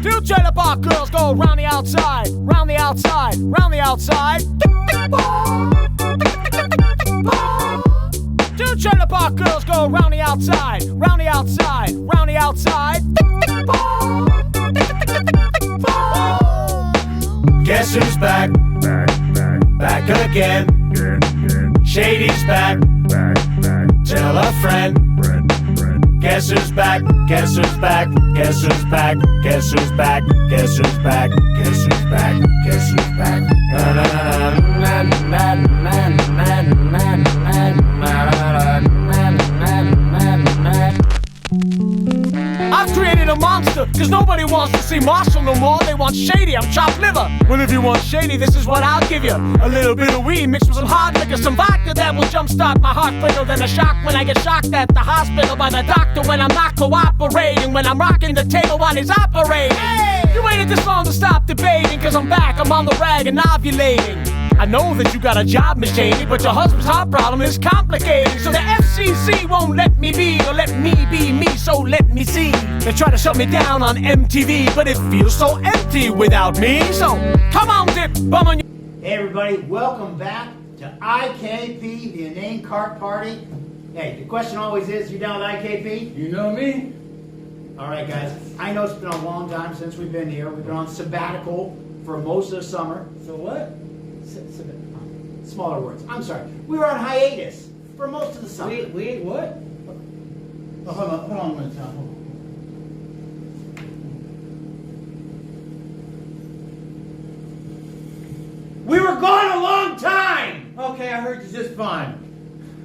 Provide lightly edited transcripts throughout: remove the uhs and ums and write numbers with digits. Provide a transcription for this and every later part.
Two trailer park girls go round the outside, round the outside, round the outside. Two trailer park girls go round the outside, round the outside, round the outside. Guess who's back? Back again. Shady's back. Tell a friend. Guess who's back? Guess who's back? Guess who's back? Guess who's back? Guess who's back? Guess who's back? Guess who's back? I've created a monster, cause nobody wants to see Marshall no more. They want Shady, I'm chopped liver. Well, if you want Shady, this is what I'll give you. A little bit of weed mixed with some hard liquor, some vodka that will jumpstart my heart quicker than a shock when I get shocked at the hospital by the doctor when I'm not cooperating, when I'm rocking the table while he's operating. You waited this long to stop debating, cause I'm back, I'm on the rag and ovulating. I know that you got a job, Miss Cheney, but your husband's heart problem is complicating. So the FCC won't let me be, or let me be me, so let me see. They try to shut me down on MTV, but it feels so empty without me. So come on, Dip, bum on your... Hey everybody, welcome back to IKP, the inane cart party. Hey, the question always is, you down with IKP? You know me? Alright guys, I know it's been a long time since we've been here. We've been on sabbatical for most of the summer. So what? Smaller words. I'm sorry. We were on hiatus for most of the summer. Wait, what? Oh, hold on a minute, Tom. We were gone a long time! Okay, I heard you just fine.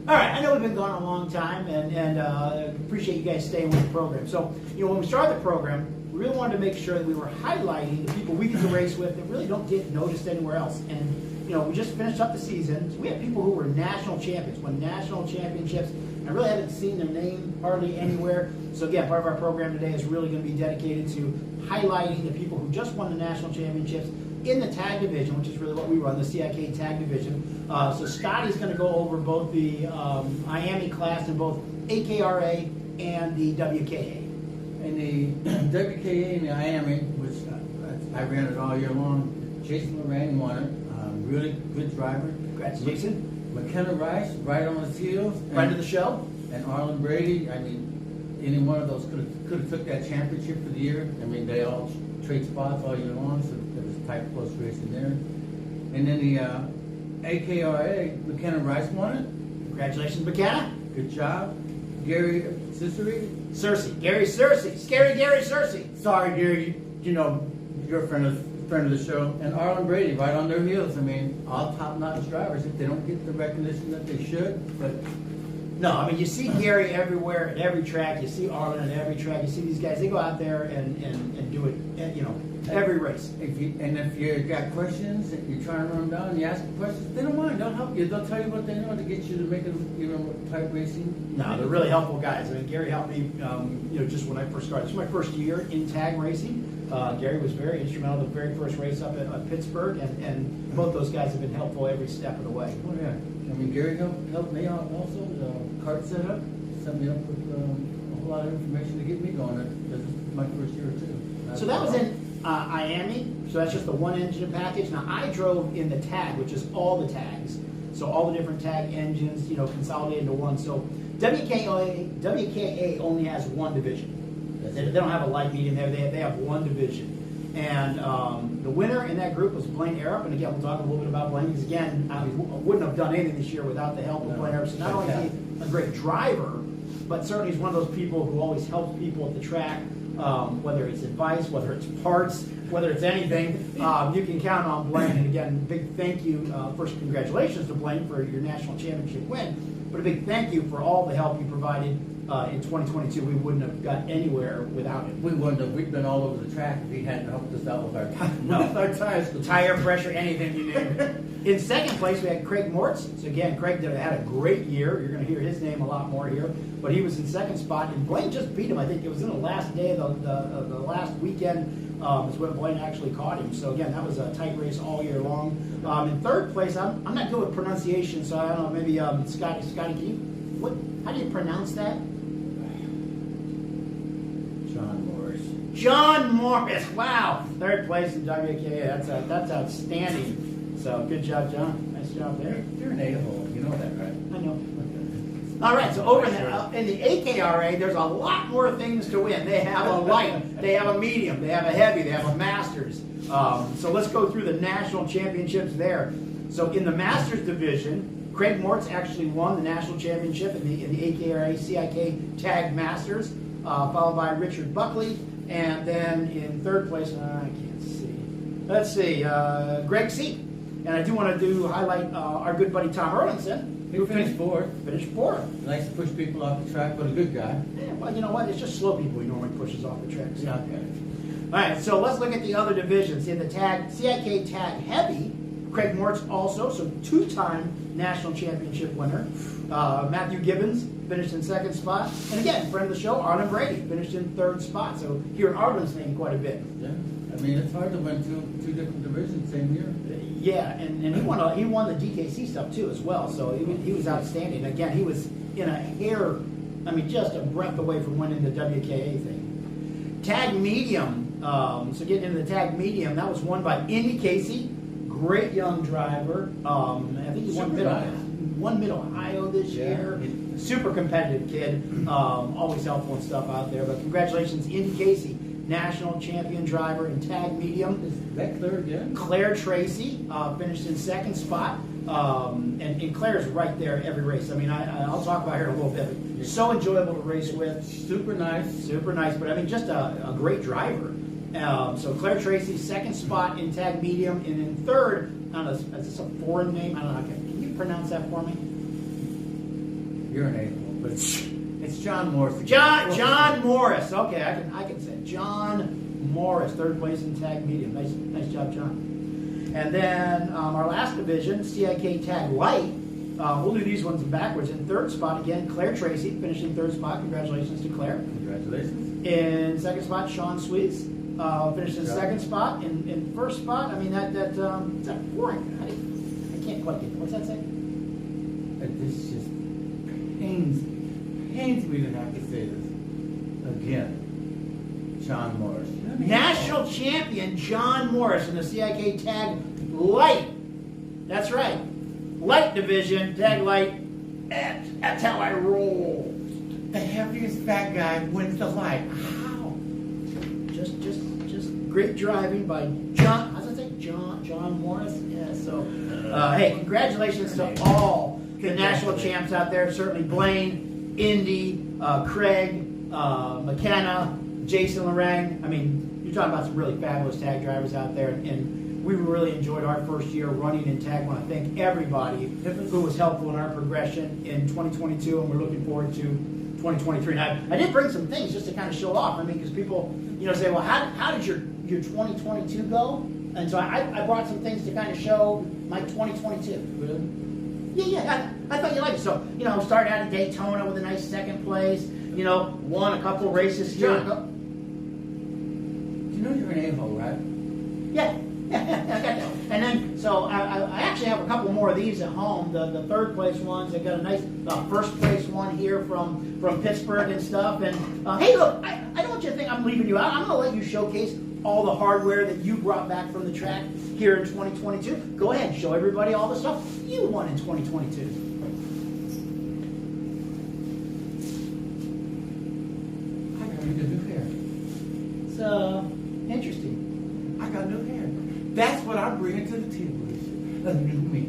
Alright, I know we've been gone a long time and appreciate you guys staying with the program. So, when we started the program, we really wanted to make sure that we were highlighting the people we get to race with that really don't get noticed anywhere else. And we just finished up the season. So we have people who were national champions, won national championships, and really haven't seen their name hardly anywhere. So again, part of our program today is really going to be dedicated to highlighting the people who just won the national championships in the tag division, which is really what we run, the CIK tag division. So Scotty's going to go over both the IAMI class in both AKRA and the WKA. In the WKA and the IAMI, which I ran it all year long, Jason Lorraine won it. Really good driver. Congrats, Jason. McKenna Rice, right on his heels. Friend of the show. And Arlen Brady. I mean, any one of those could have took that championship for the year. I mean, they all trade spots all year long, so there was tight, close racing there. And then the AKRA, McKenna Rice won it. Congratulations, McKenna. Good job. Gary Searcy. Gary Searcy. Scary Gary Searcy. Sorry, Gary. You're a friend of the show. And Arlen Brady, right on their heels. I mean, all top-notch drivers. If they don't get the recognition that they should, but... No, I mean, you see Gary everywhere at every track. You see Arlen at every track. You see these guys. They go out there and do it, every race. If you got questions, and you're trying to run them down, and you ask them questions, they don't mind. They'll help you. They'll tell you what they know to get you to make it type racing. No, they're really helpful guys. I mean, Gary helped me, just when I first started. This was my first year in tag racing. Gary was very instrumental in the very first race up at Pittsburgh, and both those guys have been helpful every step of the way. Oh yeah, I mean Gary helped me out also. The cart setup, set me up with a whole lot of information to get me going. This is my first year too. So that was in IAMI. So that's just the one engine package. Now I drove in the tag, which is all the tags. So all the different tag engines, consolidated into one. So WKA only has one division. They don't have a light medium there. They have one division. And the winner in that group was Blaine Arup. And again, we'll talk a little bit about Blaine because again, I wouldn't have done anything this year without the help of Blaine Arup. So not only is he a great driver, but certainly he's one of those people who always helps people at the track, whether it's advice, whether it's parts, whether it's anything. You can count on Blaine. And again, big thank you. First, congratulations to Blaine for your national championship win. But a big thank you for all the help you provided in 2022. We wouldn't have got anywhere without it. We wouldn't have. We've been all over the track if he hadn't helped us out with our tires. Tire pressure, anything you need. In second place, we had Craig Mortz. So again, Craig had a great year. You're going to hear his name a lot more here. But he was in second spot, and Blaine just beat him. I think it was in the last day of the last weekend is when Blaine actually caught him. So again, that was a tight race all year long. In third place, I'm not good with pronunciation, so I don't know. Maybe Scotty, how do you pronounce that? John Morris. Wow, third place in WKA. That's outstanding. So good job, John. Nice job there. You're an a-hole, you know that, right? I know. All right, so over in the AKRA, there's a lot more things to win. They have a light, they have a medium, they have a heavy, they have a masters. So let's go through the national championships there. So in the masters division, Craig Mortz actually won the national championship in the AKRA CIK Tag Masters, followed by Richard Buckley, and then in third place, I can't see. Let's see, Greg Seep. And I do want to highlight our good buddy Tom Erlinson. He finished fourth. Finished fourth. Likes to push people off the track, but a good guy. Yeah, well, you know what? It's just slow people he normally pushes off the track. So. Yeah, okay. All right, so let's look at the other divisions. In the CIK Tag Heavy, Craig Mortz also, so two-time national championship winner. Matthew Gibbons finished in second spot. And again, friend of the show, Arlen Brady, finished in third spot. So hearing Arlen's name quite a bit. Yeah, I mean, it's hard to win two different divisions same year. Yeah, and he won the DKC stuff too as well. So he was outstanding. Again, he was in a hair, I mean, just a breath away from winning the WKA thing. Tag Medium, so getting into the Tag Medium, that was won by Indy Casey, great young driver. I think he won Mid-Ohio this year. Super competitive kid, always helpful and stuff out there. But congratulations, Indy Casey, national champion driver in Tag Medium. Is that Claire again? Claire Tracy finished in second spot. And Claire's right there every race. I mean, I'll talk about her in a little bit. But so enjoyable to race with. Super nice. Super nice, but I mean, just a great driver. So Claire Tracy, second spot in Tag Medium, and in third, I don't know, is this a foreign name? I don't know. Can you pronounce that for me? You're an a-hole, but it's John Morris. John Morris. Okay, I can say it. John Morris, third place in Tag Medium. Nice job, John. And then our last division, CIK Tag Light. We'll do these ones backwards. In third spot, again, Claire Tracy, finishing third spot. Congratulations to Claire. Congratulations. In second spot, Sean Sweets. Finished in second spot. In first spot, I mean, that's boring. I can't quite get it. What's that say? This just pains me to have to say this again. John Morris. National champion John Morris in the CIK Tag Light. That's right. Light division, Tag Light. That's how I roll. The heaviest fat guy wins the light. How? Just great driving by John. How's that say? John Morris. Yeah. So, hey, congratulations to all the national champs out there. Certainly Blaine, Indy, Craig, McKenna, Jason Lorang. I mean, you're talking about some really fabulous tag drivers out there, and we really enjoyed our first year running in tag. I want to thank everybody who was helpful in our progression in 2022, and we're looking forward to 2023. And I did bring some things just to kind of show off. I mean, because people, say, well, how did your 2022 go? And so I brought some things to kind of show my 2022. Really? Yeah. I thought you liked it. So, started out at Daytona with a nice second place. Won a couple races here. You know you're an a-hole, right? Yeah, I got that. And then, so I actually have a couple more of these at home. The third place ones. I got a nice first place one here from Pittsburgh and stuff. And hey, look, I don't want you to think I'm leaving you out. I'm going to let you showcase all the hardware that you brought back from the track here in 2022. Go ahead and show everybody all the stuff you won in 2022. Interesting. I got new hair. That's what I'm bringing to the table. A new me.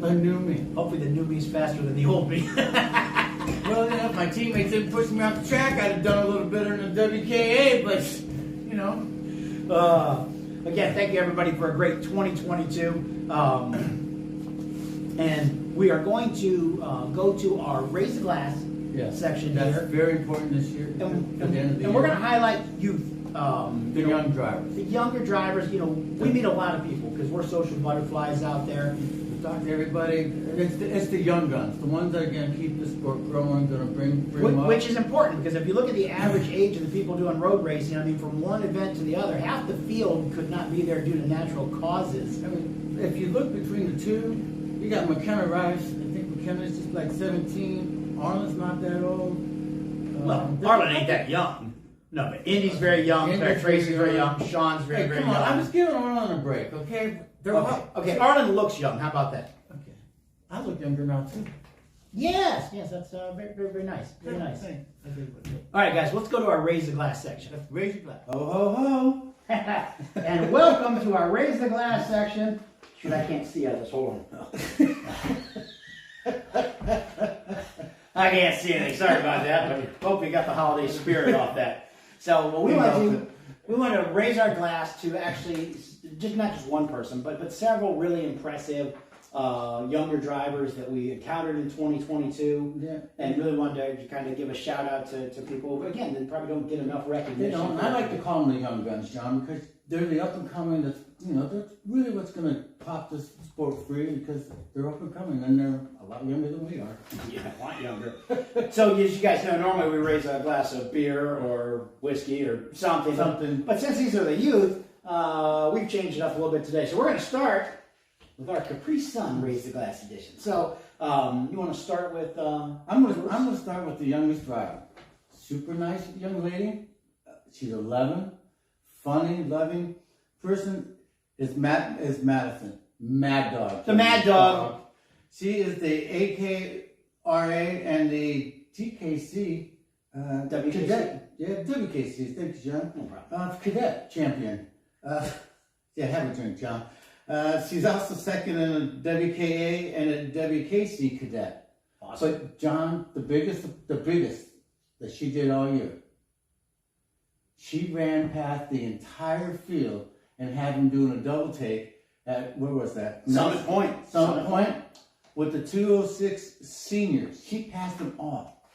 A new me. Hopefully the new me's faster than the old me. Well, if my teammates didn't push me off the track, I'd have done a little better in the WKA, but, Again, thank you everybody for a great 2022. And we are going to go to our Raise the Glass section that's here. That's very important this year. And we're going to highlight youth. The young drivers. The younger drivers, we meet a lot of people because we're social butterflies out there. We talk to everybody. It's the young guns, the ones that are going to keep the sport growing, going to bring them up. Which is important because if you look at the average age of the people doing road racing, I mean, from one event to the other, half the field could not be there due to natural causes. I mean, if you look between the two, you got McKenna Rice. I think McKenna's just like 17. Arlen's not that old. Well, Arlen ain't that young. No, but Indy's very young. Tracy's very young. Sean's very, very come on, young. I'm just giving Arlen a break, okay? They're all, Okay, Arlen looks young. How about that? okay. I look younger now too. Yes, that's very, very, very nice. Very nice. Thanks. I agree with you. All right, guys, let's go to our Raise the Glass section. Let's raise your glass. Ho, ho, ho. And welcome to our Raise the Glass section. Shoot, I can't see out of this. Hold on. I can't see anything. Sorry about that, but hope you got the holiday spirit off that. So what we want to raise our glass to actually just not just one person, but several really impressive younger drivers that we encountered in 2022, and really wanted to kind of give a shout out to people. But again, they probably don't get enough recognition. I like to call them the young guns, John, because they're the up and coming. That's they're really what's going to pop this sport free, because they're up and coming and they're a lot younger than we are. Yeah, a lot younger. So as you guys know, normally we raise a glass of beer or whiskey or something. But since these are the youth, we've changed it up a little bit today. So we're going to start with our Capri Sun Raise the Glass edition. So you want to start with? I'm going to start with the youngest driver. Super nice young lady. She's 11. Funny, loving person is Madison. Mad Dog. The Mad Dog. She is the AKRA and the TKC WKC. cadet. Yeah, WKC. Thank you, John. No problem. Cadet champion. Yeah, have a drink, John. She's also second in a WKA and a WKC cadet. Awesome. But John, the biggest that she did all year. She ran past the entire field and had him doing a double take at, where was that? Summit Point. Summit Point with the 206 seniors. She passed them all.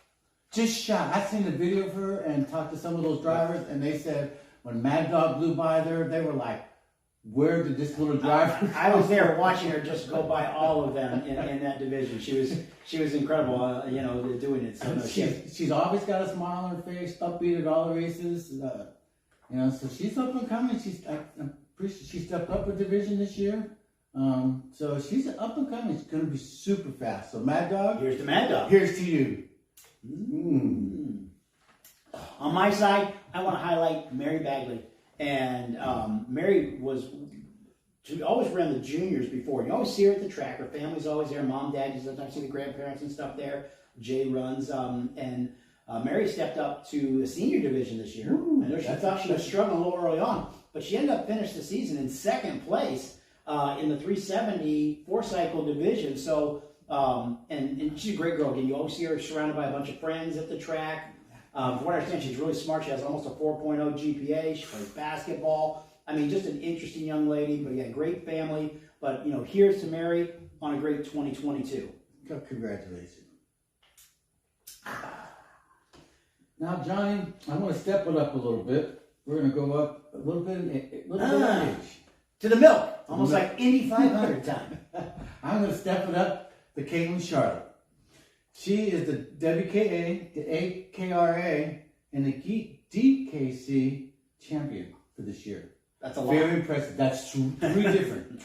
Just shot. I seen the video of her and talked to some of those drivers, and they said when Mad Dog blew by there, they were like, where did this little driver I was there watching her just go by all of them in that division. She was incredible, doing it. So she's always got a smile on her face, upbeat at all the races. So she's up and coming. I'm pretty sure she stepped up a division this year. So she's up and coming. She's going to be super fast. So Mad Dog. Here's the Mad Dog. Here's to you. On my side, I want to highlight Mary Bagley. And Mary she always ran the juniors before. You always see her at the track. Her family's always there. Mom, dad, you sometimes see the grandparents and stuff there. Jay runs. And Mary stepped up to the senior division this year. I know she thought she was struggling a little early on, but she ended up finishing the season in second place in the 370 4-cycle division. So, and she's a great girl. Again, you always see her surrounded by a bunch of friends at the track. From what I understand, she's really smart. She has almost a 4.0 GPA. She plays basketball. I mean, just an interesting young lady, but yeah, great family. But, here's to Mary on a great 2022. Congratulations. Now, Johnny, I'm going to step it up a little bit. We're going to go up a little bit in age. To the milk. Almost like Indy 500 time. I'm going to step it up to Caitlin Charlotte. She is the WKA, the AKRA, and the DKC champion for this year. That's a lot. Very impressive. That's three different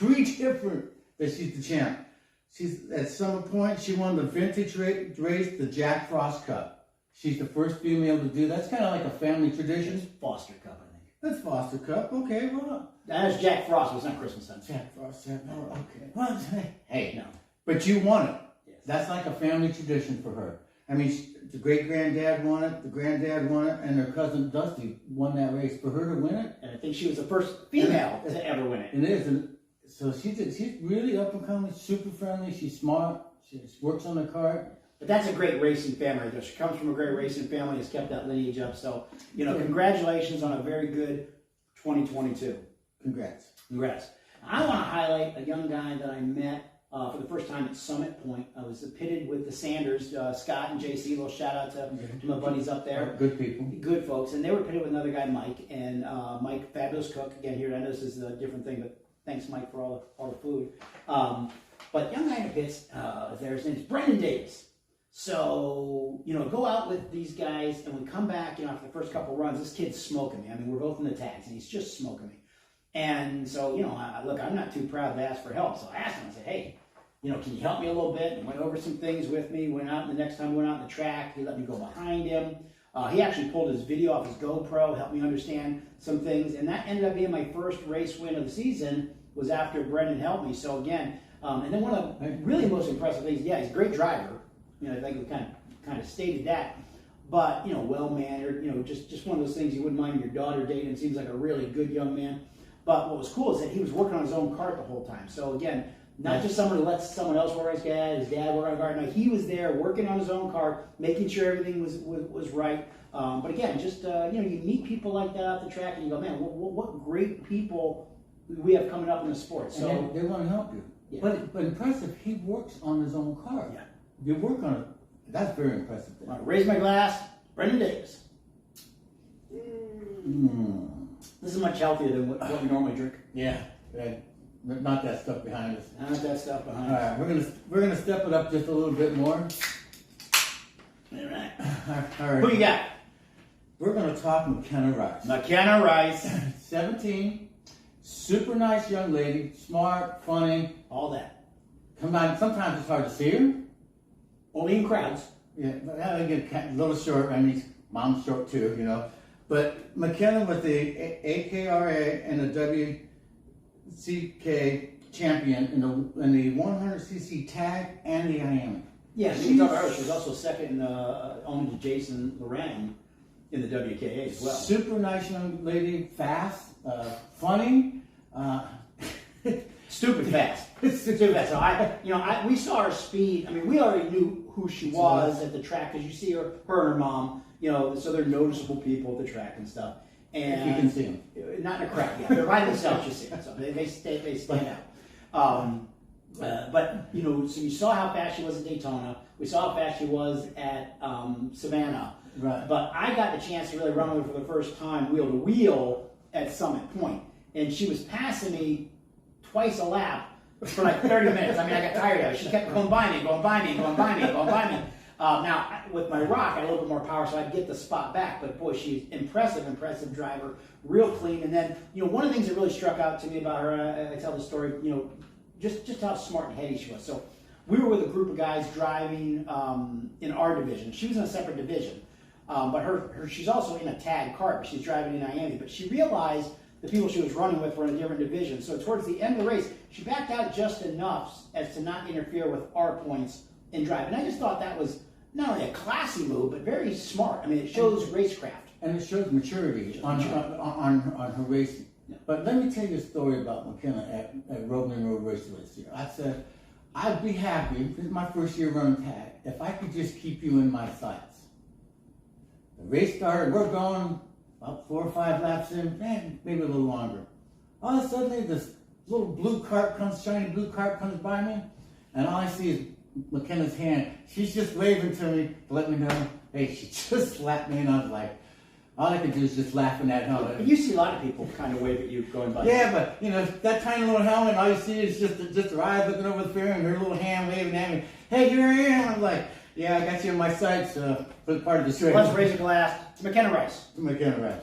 that she's the champ. She's at Summit Point. She won the vintage race, the Jack Frost Cup. She's the first female to do. That's kind of like a family tradition. It's Foster Cup, I think. That's Foster Cup. Okay, well. That is Jack Frost. It was not Christmas time. Jack Frost. Oh, okay. Well, hey, No. but you won it. Yes. That's like a family tradition for her. I mean, the great-granddad won it, the granddad won it, and her cousin Dusty won that race. For her to win it, And I think she was the first female to ever win it. it is. And so she's really up and coming, super friendly. She's smart. She works on the cart. But that's a great racing family. She comes from a great racing family, has kept that lineage up. So, congratulations on a very good 2022. Congrats. Congrats. I want to highlight a young guy that I met for the first time at Summit Point. I was pitted with the Sanders, Scott and JC. A little shout out to my buddies up there. Good people. Good folks. And they were pitted with another guy, Mike. And Mike, fabulous cook. Again, here, I know this is a different thing, but thanks, Mike, for all the food. But young guy in the pits, his name's Brendan Davis. So, go out with these guys, and we come back, after the first couple runs, this kid's smoking me. I mean, we're both in the tags, and he's just smoking me. And so, look, I'm not too proud to ask for help. So I asked him, I said, hey, can you help me a little bit? And went over some things with me. The next time we went out on the track, he let me go behind him. He actually pulled his video off his GoPro, helped me understand some things, and that ended up being my first race win of the season. Was after Brendan helped me. So again, and then one of the really most impressive things, yeah, he's a great driver. You know, I think we kind of stated that, but you know, well mannered. You know, just one of those things you wouldn't mind your daughter dating. Seems like a really good young man. But what was cool is that he was working on his own cart the whole time. So again, not just someone who lets someone else work on his dad work on a cart. No, he was there working on his own cart, making sure everything was right. But again, just you know, you meet people like that off the track, and you go, man, what great people we have coming up in the sport. So and they want to help you. Yeah. But impressive, he works on his own car. Yeah. You work on it. That's very impressive. I raise my glass, Brendan Davis. This is much healthier than what we normally drink. Yeah. Not that stuff behind us. Not that stuff behind All us. right, we're gonna step it up just a little bit more. All right. All right. Who you got? We're gonna talk McKenna Rice. McKenna Rice. 17, super nice young lady, smart, funny. All that. Sometimes it's hard to see her. Only in crowds. Yeah, but I get a little short. I mean, mom's short too, you know. But McKenna with the AKRA and the WCK champion in the 100cc tag and the IAMA. Yeah, she was also second only to Jason Loran in the WKA as well. Super nice young lady, fast, funny. Stupid fast. Stupid fast. So we saw her speed. I mean, we already knew who she was at the track because you see her and her mom. You know, so they're noticeable people at the track and stuff. And you can see them. Not in a crowd. Yeah, they're by themselves. You see them. So they stand out. But you know, so you saw how fast she was at Daytona. We saw how fast she was at Savannah. Right. But I got the chance to really run with her for the first time, wheel to wheel, at Summit Point, and she was passing me twice a lap for like 30 minutes. I mean, I got tired of it. She kept going by me. Now, with my rock, I had a little bit more power, so I'd get the spot back. But boy, she's impressive driver, real clean. And then, you know, one of the things that really struck out to me about her, I tell the story, you know, just how smart and heady she was. So we were with a group of guys driving in our division. She was in a separate division, but she's also in a tag cart, but she's driving in Miami. But she realized the people she was running with were in a different division. So towards the end of the race, she backed out just enough as to not interfere with our points in drive. And I just thought that was not only a classy move, but very smart. I mean, it shows racecraft. And it shows maturity on her racing. Yeah. But let me tell you a story about McKenna at Roman Road Racing this year. I said, I'd be happy, this is my first year running tag, if I could just keep you in my sights. The race started, we're going about 4 or 5 laps in, maybe a little longer. All of a sudden, this little shiny blue cart comes by me, and all I see is McKenna's hand. She's just waving to me to let me know, hey, she just slapped me, and I was like, all I could do is just laughing at her. But you see a lot of people kind of wave at you going by. Yeah, but you know, that tiny little helmet, all you see is just her eyes looking over the fair and her little hand waving at me. Hey, here I am. I'm like, yeah, I got you in my sights for the part of this race. Let's raise a glass to McKenna Rice. McKenna Rice.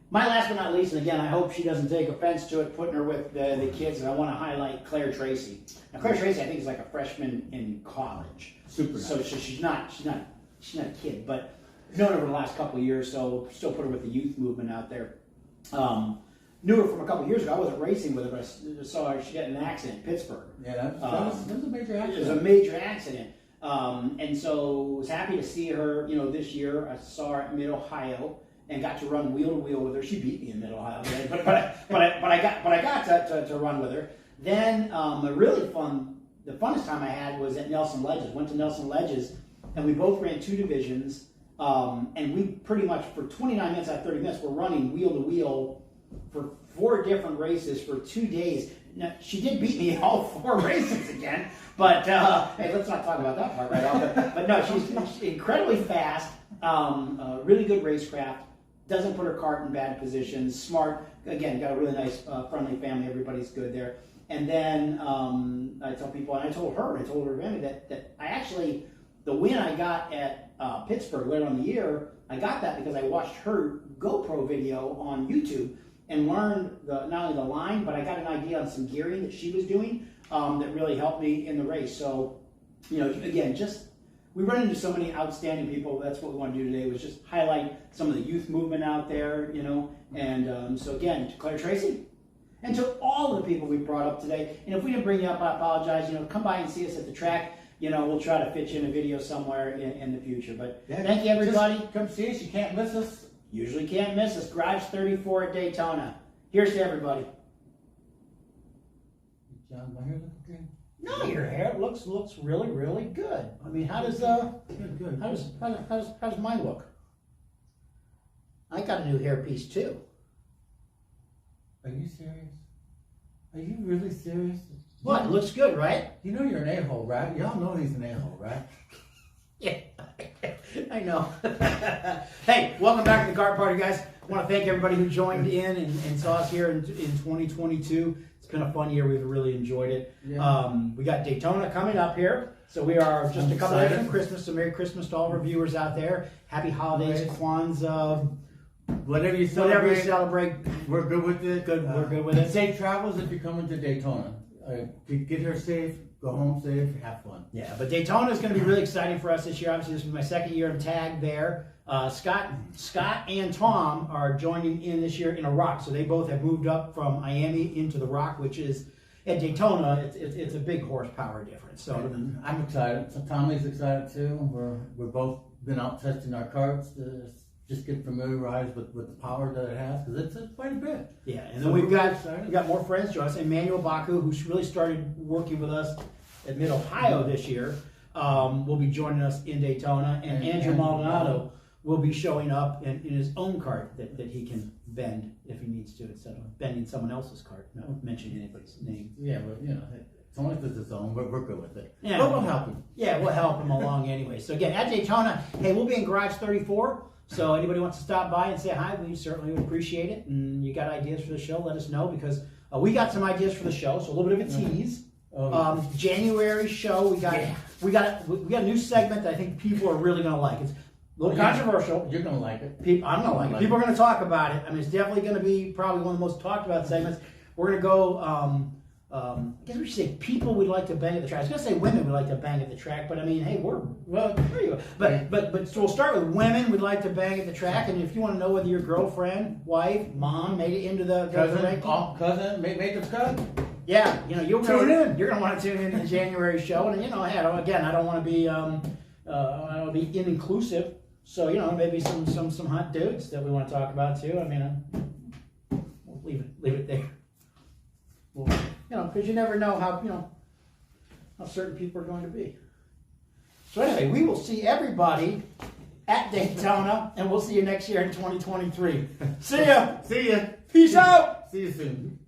My last but not least, and again, I hope she doesn't take offense to it, putting her with the kids, and I want to highlight Claire Tracy. Now, Claire Tracy, I think, is like a freshman in college. Super nice. So she's not a kid, but known her over the last couple of years, so still put her with the youth movement out there. Knew her from a couple of years ago. I wasn't racing with her, but I saw her. She got in an accident in Pittsburgh. Yeah, that was a major accident. It was a major accident. And so was happy to see her, you know, this year. I saw her at Mid-Ohio and got to run wheel to wheel with her. She beat me in Mid-Ohio, but I got to run with her. Then the funnest time I had was at Nelson Ledges. Went to Nelson Ledges, and we both ran 2 divisions. And we pretty much, for 29 minutes out of 30 minutes, were running wheel to wheel for 4 different races for 2 days. Now, she did beat me in all 4 races again, but hey, let's not talk about that part right off. But no, she's incredibly fast, really good racecraft, doesn't put her cart in bad positions, smart, again, got a really nice, friendly family, everybody's good there. And then I tell people, and I told her family that I actually, the win I got at Pittsburgh later on in the year, I got that because I watched her GoPro video on YouTube and learned not only the line, but I got an idea on some gearing that she was doing that really helped me in the race. So, you know, again, just we run into so many outstanding people. That's what we want to do today, was just highlight some of the youth movement out there, you know. And so again, to Claire Tracy, and to all of the people we brought up today. And if we didn't bring you up, I apologize. You know, come by and see us at the track. You know, we'll try to fit you in a video somewhere in the future. But Yeah, thank you, everybody. Just come see us. You can't miss us. Usually can't miss us. Garage 34 at Daytona. Here's to everybody. John, my hair look okay? No, your hair looks really, really good. I mean, how does Good. how does mine look? I got a new hairpiece too. Are you serious? Are you really serious? What? It looks good, right? You know you're an a-hole, right? Y'all know he's an a-hole, right? Yeah, I know. Hey, welcome back to the Kart Party, guys. I want to thank everybody who joined in and saw us here in 2022. It's been a fun year. We've really enjoyed it. Yeah. We got Daytona coming up here. So we are just a couple days from Christmas. So Merry Christmas to all of our viewers out there. Happy holidays, Kwanzaa. Whatever you celebrate, we're good with it. we're good with it. Safe travels if you're coming to Daytona. Get here safe, go home safe, have fun. Yeah, but Daytona is going to be really exciting for us this year. Obviously, this will be my second year in tag there. Scott and Tom are joining in this year in a Rock. So they both have moved up from Miami into the Rock, which is at Daytona. It's a big horsepower difference. So I'm excited. So Tommy's excited too. We're both been out testing our karts to just get familiarized with the power that it has, because it's quite a bit. yeah, and then we've got more friends join us. Emmanuel Baku, who's really started working with us at Mid Ohio this year, will be joining us in Daytona, and Andrew Maldonado will be showing up in his own cart that he can bend if he needs to, instead of bending someone else's cart, not mentioning anybody's name. Yeah, but you know, it's only if it's his own, but we're good with it. Yeah. But we'll help him. Yeah, we'll help him along anyway. So again, at Daytona, hey, we'll be in Garage 34. So anybody wants to stop by and say hi, we certainly would appreciate it. And you got ideas for the show, let us know, because we got some ideas for the show. So a little bit of a tease. January show, we got a new segment that I think people are really going to like. It's a little controversial. You're going to like it. I'm going to like it. People are going to talk about it. I mean, it's definitely going to be probably one of the most talked about segments. We're going to go, I guess we should say people would like to bang at the track. I was going to say women would like to bang at the track, but I mean, hey, there you go. But so we'll start with women would like to bang at the track, and if you want to know whether your girlfriend, wife, mom made it into the cousin, made the cut. Yeah, you know, you're going to want to tune in to the January show, and you know, hey, again, I don't want to be inclusive, so you know, maybe some hot dudes that we want to talk about too. I mean, we'll leave it there. Well, you know, because you never know how certain people are going to be. So anyway, we will see everybody at Daytona, and we'll see you next year in 2023. See ya. See ya. Peace out. See you soon.